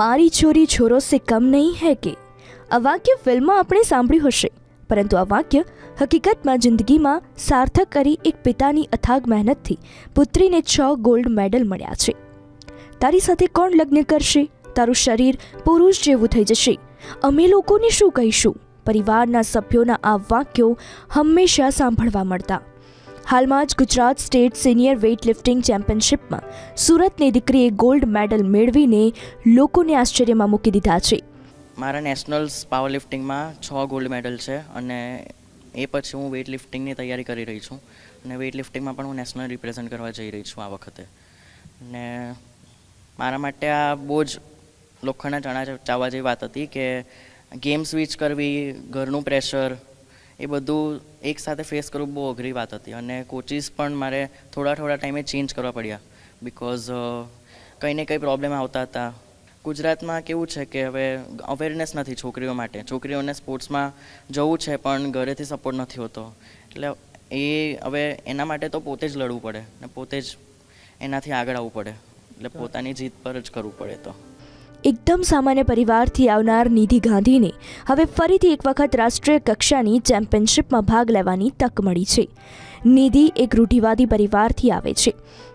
મારી છોરી છોરો સે કમ નહીં હૈ કે આ વાક્ય ફિલ્મમાં આપણે સાંભળ્યું હશે, પરંતુ આ વાક્ય હકીકતમાં જિંદગીમાં સાર્થક કરી એક પિતાની અથાગ મહેનતથી પુત્રીને 6 ગોલ્ડ મેડલ મળ્યા છે. તારી સાથે કોણ લગ્ન કરશે? તારું શરીર પુરુષ જેવું થઈ જશે. અમે લોકોને શું કહીશું? પરિવારના સભ્યોના આ વાક્યો હંમેશા સાંભળવા મળતા. હાલમાં જ Gujarat state senior weight lifting ચેમ્પિયનશિપમાં સુરતની દીકરીએ ગોલ્ડ મેડલ મેળવીને લોકોને આશ્ચર્યમાં મૂકી દીધા છે. મારા નેશનલ્સ પાવર લિફ્ટિંગમાં 6 ગોલ્ડ મેડલ છે અને એ પછી હું વેઇટ લિફ્ટિંગની તૈયારી કરી રહી છું અને વેઇટ લિફ્ટિંગમાં પણ હું નેશનલ રિપ્રેઝન્ટ કરવા જઈ રહી છું આ વખતે. ને મારા માટે આ બહુ જ લોખંડના ચણા ચાવવા જેવી વાત હતી કે ગેમ સ્વિચ કરવી, ઘરનું પ્રેશર, એ બધું એકસાથે ફેસ કરવું બહુ અઘરી વાત હતી અને કોચિસ પણ મારે થોડા ટાઈમે ચેન્જ કરવા પડ્યા બિકોઝ કંઈ ને કંઈ પ્રોબ્લેમ આવતા હતા. ગુજરાતમાં કેવું છે કે હવે અવેરનેસ નથી છોકરીઓ માટે. છોકરીઓને સ્પોર્ટ્સમાં જવું છે પણ ઘરેથી સપોર્ટ નથી હોતો, એટલે એ હવે એના માટે તો પોતે જ લડવું પડે ને પોતે જ એનાથી આગળ આવવું પડે, એટલે પોતાની જીત પર જ કરવું પડે. તો એકદમ સામાન્ય પરિવારથી આવનાર નિધિ ગાંધીને હવે ફરીથી એક વખત રાષ્ટ્રીય કક્ષાની ચેમ્પિયનશિપમાં ભાગ લેવાની તક મળી છે. નિધિ એક રૂઢિવાદી પરિવારથી આવે છે,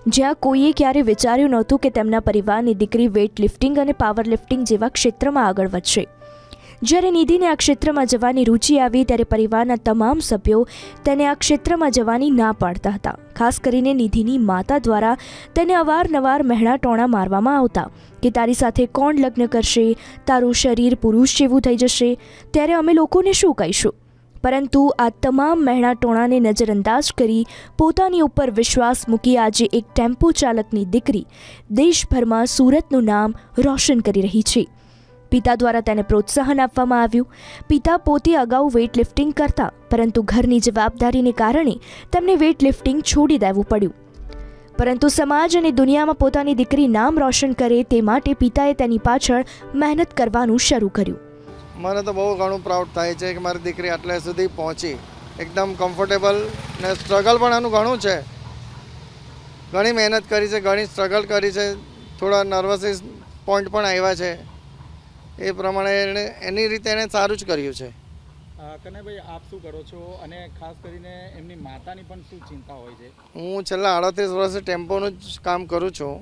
જ્યાં કોઈએ ક્યારે વિચાર્યું નહોતું કે તેમના પરિવારની દીકરી વેઇટ લિફ્ટિંગ અને પાવર લિફ્ટિંગ જેવા ક્ષેત્રમાં આગળ વધશે. જ્યારે નિધિને આ ક્ષેત્રમાં જવાની રુચિ આવી ત્યારે પરિવારના તમામ સભ્યો તેને આ ક્ષેત્રમાં જવાની ના પાડતા હતા. ખાસ કરીને નિધિની માતા દ્વારા તેને અવારનવાર મહેણા ટોણા મારવામાં આવતા કે તારી સાથે કોણ લગ્ન કરશે, તારું શરીર પુરુષ જેવું થઈ જશે, ત્યારે અમે લોકોને શું કહીશું? પરંતુ આ તમામ મહેણા ટોણાને નજરઅંદાજ કરી પોતાની ઉપર વિશ્વાસ મૂકી આજે એક ટેમ્પો ચાલકની દીકરી દેશભરમાં સુરતનું નામ રોશન કરી રહી છે. પિતા દ્વારા તેને પ્રોત્સાહન આપવામાં આવ્યું. પિતા પોતે અગાઉ વેઇટ લિફ્ટિંગ કરતા, પરંતુ ઘરની જવાબદારીને કારણે તેમને વેઇટ લિફ્ટિંગ છોડી દેવું પડ્યું. પરંતુ સમાજ અને દુનિયામાં પોતાની દીકરી નામ રોશન કરે તે માટે પિતાએ તેની પાછળ મહેનત કરવાનું શરૂ કર્યું. મને તો બહુ ઘણું પ્રાઉડ થાય છે કે મારી દીકરી આટલે સુધી પહોંચી. એકદમ કમ્ફર્ટેબલ ને સ્ટ્રગલ પણ એનું ઘણું છે. ઘણી મહેનત કરી છે, ઘણી સ્ટ્રગલ કરી છે, થોડા નર્વસીસ પોઈન્ટ પણ આવ્યા છે. એ પ્રમાણે એની રીતે એણે સારું જ કર્યું છે. કનૈયાભાઈ, આપ શું કરો છો અને ખાસ કરીને એમની માતાની પણ શું ચિંતા હોય છે? હું છેલ્લા 38 વર્ષથી ટેમ્પોનું જ કામ કરું છું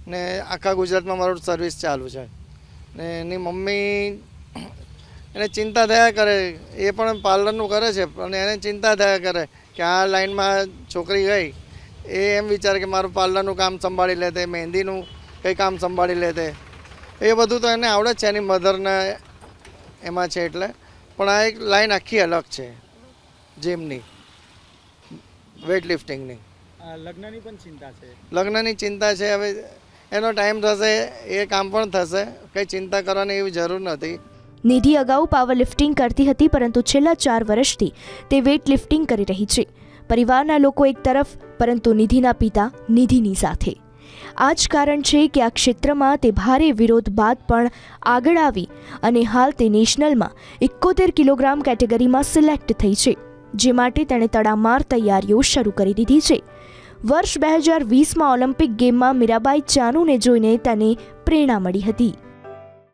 ને આખા ગુજરાતમાં મારું સર્વિસ ચાલુ છે. ને એની મમ્મી એને ચિંતા થયા કરે, એ પણ પાર્લરનું કરે છે અને એને ચિંતા થયા કરે કે આ લાઈનમાં છોકરી ગઈ, એ એમ વિચારે કે મારું પાર્લરનું કામ સંભાળી લેતે, મહેંદીનું કંઈ કામ સંભાળી લેતે. એ બધું તો એને આવડે જ છે, એની મધરને એમાં છે એટલે. પણ આ એક લાઈન આખી અલગ છે જીમની, વેઇટ લિફ્ટિંગની. લગ્નની પણ ચિંતા છે? લગ્નની ચિંતા છે. હવે એનો ટાઈમ થશે, એ કામ પણ થશે, કંઈ ચિંતા કરવાની એવી જરૂર નથી. નિધિ અગાઉ પાવર લિફ્ટિંગ કરતી હતી, પરંતુ છેલ્લા 4 વર્ષથી તે વેઇટ લિફ્ટિંગ કરી રહી છે. પરિવારના લોકો એક તરફ, પરંતુ નિધિના પિતા નિધિની સાથે. આ જ કારણ છે કે આ ક્ષેત્રમાં તે ભારે વિરોધ બાદ પણ આગળ આવી અને હાલ તે નેશનલમાં 71 કિલોગ્રામ કેટેગરીમાં સિલેક્ટ થઈ છે, જે માટે તેણે તડામાર તૈયારીઓ શરૂ કરી દીધી છે. વર્ષ 2020માં ઓલિમ્પિક ગેમમાં મીરાબાઈ ચાનુને જોઈને તેને પ્રેરણા મળી હતી.